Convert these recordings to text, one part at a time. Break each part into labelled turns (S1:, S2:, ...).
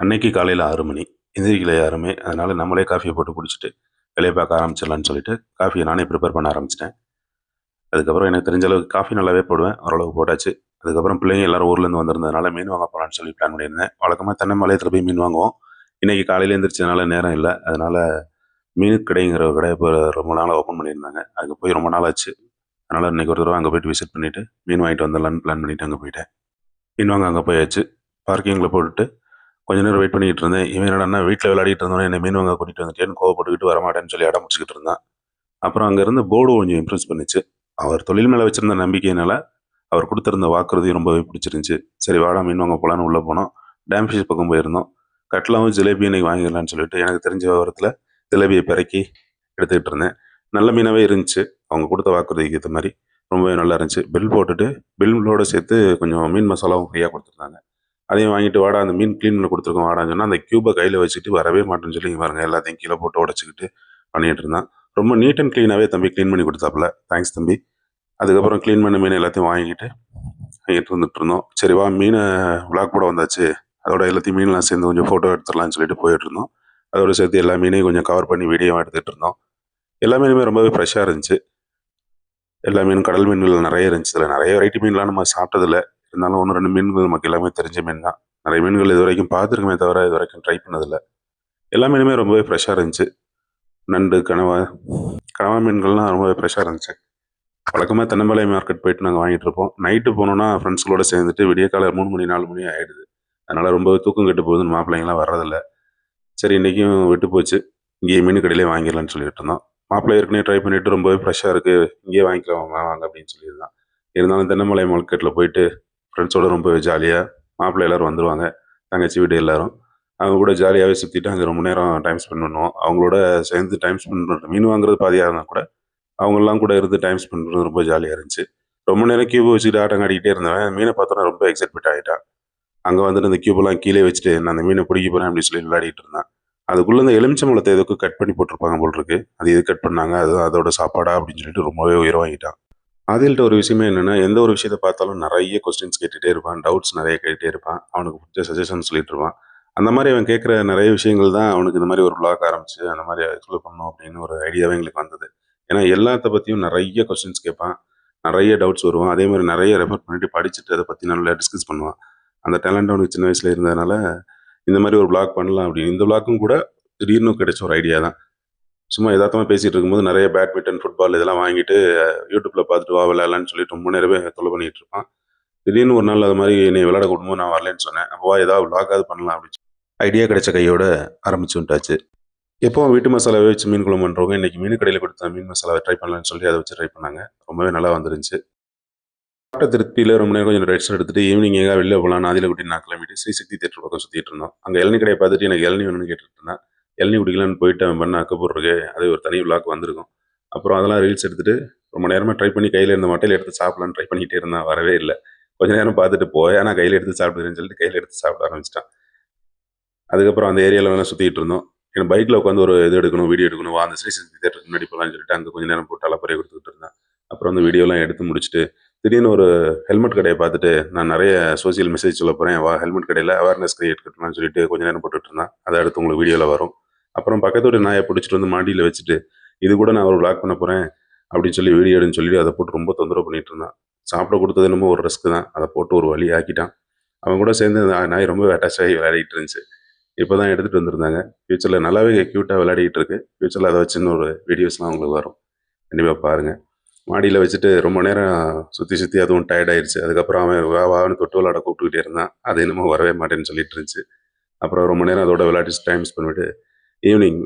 S1: அன்னைக்கு காலையில் 6 மணி எந்திரிக்கல யாருமே. அதனால் நம்மளே காஃபியை போட்டு குடிச்சிட்டு வேலையை பார்க்க ஆரம்பிச்சிடலான்னு சொல்லிட்டு காஃபியை நானே ப்ரிப்பேர் பண்ண ஆரம்பிச்சிட்டேன். அதுக்கப்புறம் எனக்கு தெரிஞ்ச அளவுக்கு காஃபி நல்லாவே போடுவேன், ஓரளவுக்கு போட்டாச்சு. அதுக்கப்புறம் பிள்ளைங்க எல்லாரும் ஊர்லேருந்து வந்திருந்ததுனால மீன் வாங்க போகலான்னு சொல்லி பிளான் பண்ணியிருந்தேன். வழக்கமாக தென்னை மலையத்தில் போய் மீன் வாங்குவோம். இன்றைக்கி காலையில் எழுந்திரிச்சதுனால நேரம் இல்லை. அதனால் மீன் கடைங்கிற ஒரு கடை இப்போ ரொம்ப நாளாக ஓப்பன் பண்ணியிருந்தாங்க. அதுக்கு போய் ரொம்ப நாள் ஆச்சு. அதனால் இன்றைக்கி ஒரு தடவை அங்கே போய்ட்டு விசிட் பண்ணிவிட்டு மீன் வாங்கிட்டு வந்துடலான்னு பிளான் பண்ணிவிட்டு அங்கே போயிட்டேன். மீன் வாங்க அங்கே போயாச்சு. பார்க்கிங்கில் போட்டுட்டு கொஞ்ச நேரம் வெயிட் பண்ணிக்கிட்டு இருந்தேன். இவன் என்னடா வீட்டில் விளையாடிட்டு இருந்தோன்னே என்னை மீன் வாங்க கூட்டிகிட்டு வந்துட்டேன்னு கோவப்பட்டுக்கிட்டு வரமாட்டேன்னு சொல்லி அடம் பிடிச்சிக்கிட்டு இருந்தான். அப்புறம் அங்கே இருந்த போர்டு கொஞ்சம் இம்ப்ரெஸ் பண்ணிச்சு. அவர் தொழில் மேலே வச்சுருந்த நம்பிக்கையினால அவர் கொடுத்துருந்த வாக்குறுதி ரொம்பவே பிடிச்சிருந்துச்சி. சரி வாடா மீன் வாங்க போகலான்னு உள்ளே போனோம். டேம் ஃபிஷ் பக்கம் போயிருந்தோம். கட்லாவும் ஜிலேபியும் இன்றைக்கி வாங்கிடலான்னு சொல்லிட்டு எனக்கு தெரிஞ்ச விவரத்தில் ஜிலேபியை பிறக்கி எடுத்துக்கிட்டு இருந்தேன். நல்ல மீனாகவே இருந்துச்சு. அவங்க கொடுத்த வாக்குறுதிக்கு ஏற்ற மாதிரி ரொம்பவே நல்லா இருந்துச்சு. பில் போட்டுட்டு பில்லோடு சேர்த்து கொஞ்சம் மீன் மசாலாவும் ஃப்ரீயாக கொடுத்துருந்தாங்க. அதையும் வாங்கிட்டு வாடா அந்த மீன் க்ளீன் பண்ணி கொடுத்துருக்கோம் வாடான்னு சொன்னால் அந்த க்யூபை கையில் வச்சுட்டு வரவே மாட்டேன்னு சொல்லி பாருங்க எல்லாத்தையும் கீழே போட்டு உடச்சிக்கிட்டு பண்ணிகிட்டு இருந்தான். ரொம்ப நீட் அண்ட் க்ளீனாகவே தம்பி க்ளீன் பண்ணி கொடுத்தாப்புல. தேங்க்ஸ் தம்பி. அதுக்கப்புறம் க்ளீன் பண்ண மீன் எல்லாத்தையும் வாங்கிட்டு வந்துட்டு இருந்தோம். சரி வா மீனை விளாக் போட வந்தாச்சு, அதோட எல்லாத்தையும் மீன்லாம் சேர்ந்து கொஞ்சம் ஃபோட்டோ எடுத்துடலான்னு சொல்லிட்டு போயிட்டு இருந்தோம். அதோட சேர்த்து எல்லா மீனையும் கொஞ்சம் கவர் பண்ணி வீடியோ எடுத்துகிட்டு இருந்தோம். எல்லா மீனுமே ரொம்பவே ஃப்ரெஷ்ஷாக இருந்துச்சு. எல்லா மீனும் கடல் மீன்கள் நிறைய இருந்துச்சு. இதில் நிறைய வெரைட்டி மீன்லாம் நம்ம சாப்பிட்டதில்ல. இருந்தாலும் 1, 2 மீன்கள் நமக்கு எல்லாமே தெரிஞ்ச மீன் தான். நிறைய மீன்கள் இது வரைக்கும் பார்த்துருக்குமே தவிர இது வரைக்கும் ட்ரை பண்ணதில்லை. எல்லா மீனுமே ரொம்பவே ஃப்ரெஷ்ஷாக இருந்துச்சு. நண்டு, கனவா மீன்கள்லாம் ரொம்பவே ஃப்ரெஷ்ஷாக இருந்துச்சு. வழக்கமாக தென்னமலை மார்க்கெட் போயிட்டு நாங்கள் வாங்கிட்டு இருப்போம். நைட்டு போனோன்னா ஃப்ரெண்ட்ஸ்களோட சேர்ந்துட்டு விடிய காலை 3 மணி 4 மணி ஆகிடுது. அதனால் ரொம்பவே தூக்கம் கெட்டு போகுதுன்னு மாப்பிள்ளைங்களாம் வர்றதில்ல. சரி இன்றைக்கும் விட்டு போச்சு, இங்கேயே மீன் கடையிலே வாங்கிடலான்னு சொல்லிட்டு இருந்தோம். மாப்பிள்ளை ஏற்கனவே ட்ரை பண்ணிவிட்டு ரொம்பவே ஃப்ரெஷ்ஷாக இருக்குது, இங்கேயே வாங்கிக்கலாம் வாங்க அப்படின்னு சொல்லியிருந்தான். இருந்தாலும் தென்னமலை மார்க்கெட்டில் போயிட்டு ஃப்ரெண்ட்ஸோடு ரொம்பவே ஜாலியாக மாப்பிள்ளை எல்லோரும் வந்துடுவாங்க, தங்கச்சி வீடு எல்லோரும் அவங்க கூட ஜாலியாகவே சுற்றிட்டு அங்கே ரொம்ப நேரம் டைம் ஸ்பெண்ட் பண்ணுவோம். அவங்களோட சேர்ந்து டைம் ஸ்பெண்ட் பண்ணுறது மீன் வாங்குறது பாதியாக இருந்தால் கூட அவங்கெல்லாம் கூட இருந்து டைம் ஸ்பெண்ட் பண்ணுறது ரொம்ப ஜாலியாக இருந்துச்சு. ரொம்ப நேரம் கியூப் வச்சுக்கிட்டு ஆட்டம் காட்டிக்கிட்டே இருந்தவன் மீனை பார்த்தோன்னா ரொம்ப எக்ஸைட்மெண்ட் ஆகிட்டான். அங்கே வந்துட்டு அந்த கியூபெல்லாம் கீழே வச்சுட்டு நான் அந்த மீனை பிடிக்க போகிறேன் அப்படின்னு சொல்லி விளையாடிட்டு இருந்தான். அதுக்குள்ளே இந்த எலுமிச்சம்பழத்தை எதுக்கும் கட் பண்ணி போட்டிருப்பாங்க போல் இருக்கு. அது எது கட் பண்ணாங்க, அது அதோட சாப்பாடா அப்படின்னு சொல்லிட்டு ரொம்பவே உயிர் வாங்கிட்டான். ஆதில்கிட்ட ஒரு விஷயமே என்னென்னா, எந்த ஒரு விஷயத்தை பார்த்தாலும் நிறைய கொஸ்டின்ஸ் கேட்டுகிட்டே இருப்பான், டவுட்ஸ் நிறைய கேட்டுகிட்டே இருப்பான், அவனுக்கு பிடிச்ச சஜஷன் சொல்லிட்டு இருப்பான். அந்த மாதிரி அவன் கேட்குற நிறைய விஷயங்கள் தான் அவனுக்கு இந்த மாதிரி ஒரு vlog ஆரம்பிச்சு அந்த மாதிரி எக்ஸ்ப்ளோர் பண்ணணும் அப்படின்னு ஒரு ஐடியாவே எங்களுக்கு வந்தது. ஏன்னா எல்லாத்த பற்றியும் நிறைய கொஸ்டின்ஸ் கேட்பான், நிறைய டவுட்ஸ் வருவான். அதே மாதிரி நிறைய ரெஃபர் பண்ணிட்டு படிச்சுட்டு அதை பற்றி நல்லா டிஸ்கஸ் பண்ணுவான். அந்த டேலண்ட் அவனுக்கு சின்ன வயசில் இருந்ததுனால இந்த மாதிரி ஒரு vlog பண்ணலாம் அப்படின்னு. இந்த vlogக்கும் கூட திடீர்னு கிடைச்ச ஒரு ஐடியா தான். சும்மா எதார்த்தமாக பேசிகிட்டு இருக்கும்போது நிறைய பேட்மிண்டன், ஃபுட்பால் இதெல்லாம் வாங்கிட்டு யூடியூப்பில் பார்த்துட்டு வா விளையாடலான்னு சொல்லிட்டு ரொம்ப நேரமே தொல்லை பண்ணிகிட்டு இருப்பான். திடீர்னு ஒரு நாள் அது மாதிரி என்னை விளையாட கூடும்போது நான் வரலன்னு சொன்னேன். அப்போ வா ஏதாவது vlog பண்ணலாம் அப்படின்னு ஐடியா கிடைச்ச கையோட ஆரம்பிச்சு விட்டாச்சு. எப்போவும் வீட்டு மசாலாவே வச்சு மீன் குழம்பு பண்ணுறவங்க இன்றைக்கி மீன் கடையில் கொடுத்த மீன் மசாலாவை ட்ரை பண்ணலான்னு சொல்லி அதை வச்சு ட்ரை பண்ணாங்க. ரொம்பவே நல்லா வந்துருந்துச்சு. சாப்பிட்ட திருப்தியில் ரொம்ப நேரம் கொஞ்சம் ரெஸ்ட் எடுத்துட்டு ஈவினிங் எங்கே வெளில போகலாம் அதில் குட்டி நான் கிளம்பிட்டு ஸ்ரீ சக்தி தேட்டர் பக்கம் சுற்றிட்டு இருந்தோம். அங்கே இளநீ கடையை பார்த்துட்டு எனக்கு இளநீ வேணும்னு கேட்டுட்டு இருந்தேன். இளநீ குடிக்கலான்னு போயிட்டு அவன் பண்ண அக்கப்பூர் இருக்கு, அது ஒரு தனி vlog வந்திருக்கும். அப்புறம் அதெல்லாம் ரீல்ஸ் எடுத்துகிட்டு ரொம்ப நேரமாக ட்ரை பண்ணி கையில் இருந்த மட்டையில் எடுத்து சாப்பிடலான்னு ட்ரை பண்ணிகிட்டே இருந்தான், வரவே இல்லை. கொஞ்ச நேரம் பார்த்துட்டு போய் ஆனால் கையில் எடுத்து சாப்பிடுறேன்னு சொல்லிட்டு கையில் எடுத்து சாப்பிட ஆரம்பிச்சிட்டான். அதுக்கப்புறம் அந்த ஏரியாவில் வேணால் சுற்றிட்டு இருந்தோம். எனக்கு பைக்கில் உட்காந்து ஒரு இது எடுக்கணும், வீடியோ எடுக்கணும், வா அந்த ஸ்ரீ சக்தி தேட்டருக்கு முன்னாடி போகலான்னு சொல்லிட்டு அங்கே கொஞ்சம் நேரம் போட்டு அலப்பறையை கொடுத்துக்கிட்டு இருந்தேன். அப்புறம் அந்த வீடியோலாம் எடுத்து முடிச்சுட்டு திடீர்னு ஒரு ஹெல்மெட் கடையை பார்த்துட்டு நான் நிறைய சோசியல் மெசேஜ் சொல்ல போகிறேன், வா ஹெல்மெட் கடையில் அவேர்னஸ் கிரியேட் பண்ணலாம்னு சொல்லிட்டு கொஞ்சம் நேரம் போட்டுட்டு இருந்தேன். அதை அடுத்து உங்களுக்கு வீடியோவில் வரும். அப்புறம் பக்கத்தோட நாயை பிடிச்சிட்டு வந்து மாடியில் வச்சுட்டு இது கூட நான் ஒரு vlog பண்ண போகிறேன் அப்படின்னு சொல்லி வீடியோ எடுன்னு சொல்லி அதை போட்டு ரொம்ப தொந்தரவு பண்ணிட்டு இருந்தான். சாப்பிட கொடுத்தது என்னமோ ஒரு ரிஸ்க் தான், அதை போட்டு ஒரு வழி ஆக்கிட்டான். அவன் கூட சேர்ந்து நாய் ரொம்ப அட்டாச் ஆகி விளையாடிட்டு இருந்துச்சு. இப்போ தான் எடுத்துகிட்டு வந்திருந்தாங்க. ஃப்யூச்சரில் நல்லாவே க்யூட்டாக விளையாடிட்டு இருக்கு. ஃப்யூச்சரில் அதை வச்சுன்னு ஒரு வீடியோஸ்லாம் உங்களுக்கு வரும், கண்டிப்பாக பாருங்கள். மாடியில் வச்சுட்டு ரொம்ப நேரம் சுற்றி அதுவும் டயர்ட் ஆயிடுச்சு. அதுக்கப்புறம் அவன் வான்னு தொட்டு விளாட கூப்பிட்டுக்கிட்டே இருந்தான். அது என்னமோ வரவே மாட்டேன்னு சொல்லிட்டு இருந்துச்சு. அப்புறம் ரொம்ப நேரம் அதோட விளையாட்டு டைம் ஸ்பெண்ட் பண்ணிட்டு ஈவினிங்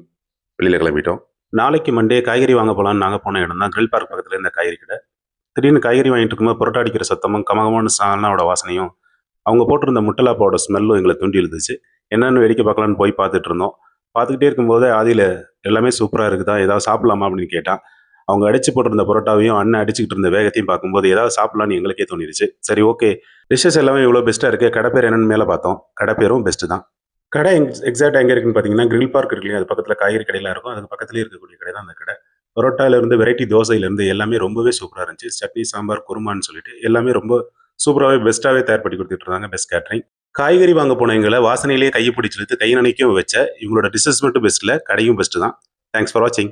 S1: வெளியில் கிளம்பிட்டோம். நாளைக்கு மண்டே காய்கறி வாங்க போகலான்னு நாங்கள் போன இடம் தான் கிரில் பார்க் பக்கத்தில் இந்த காய்கறி கடை. திடீர்னு காய்கறி வாங்கிட்டு இருக்கும்போது புரோட்டா அடிக்கிற சத்தமும் கமகமான சால்னாவோட வாசனையும் அவங்க போட்டிருந்த முட்டலாப்பாவோட ஸ்மெல்லும் எங்களை தூண்டி எழுதுச்சு. என்னென்னு வேடிக்கை பார்க்கலான்னு போய் பார்த்துட்டு இருந்தோம். பார்த்துக்கிட்டே இருக்கும்போது ஆதியில் எல்லாமே சூப்பராக இருக்குதா, ஏதாவது சாப்பிடலாமா அப்படின்னு கேட்டான். அவங்க அடிச்சு போட்டிருந்த பரோட்டாவையும் அண்ணன் அடிச்சுக்கிட்டு இருந்த வேகத்தையும் பார்க்கும்போது ஏதாவது சாப்பிடலான்னு எங்களுக்கே தோணிடுச்சு. சரி ஓகே, டிஷ்ஷஸ் எல்லாமே இவ்வளோ பெஸ்ட்டாக இருக்குது, கடை பேர் என்னன்னு மேலே பார்த்தோம். கடை பேரும் பெஸ்ட்டு தான். கடை எக்ஸாக்டாக எங்கே இருக்குன்னு பார்த்தீங்கன்னா கிரில் பார்க் இருக்கு இல்லையா, அது பக்கத்தில் காய்கறி கடையெல்லாம் இருக்கும், அதுக்கு பக்கத்துலேயே இருக்கக்கூடிய கடை தான் அந்த கடை. பரோட்டாவிலேருந்து வெரைட்டி தோசையிலேருந்து எல்லாமே ரொம்பவே சூப்பராக இருந்துச்சு. சட்னி, சாம்பார், குருமான்னு சொல்லிட்டு எல்லாமே ரொம்ப சூப்பராகவே பெஸ்ட்டாகவே தயார் பண்ணி கொடுத்துட்டு இருந்தாங்க. Best catering. காய்கறி வாங்க போனவங்கள வாசனையிலேயே கையை பிடிச்சி இழுத்து கை நனைக்கவும் வச்ச இவங்களோட டிஷஸ் மட்டும் பெஸ்ட் இல்லை, கடையும் பெஸ்ட்டு தான். தேங்க்ஸ் ஃபார் வாட்சிங்.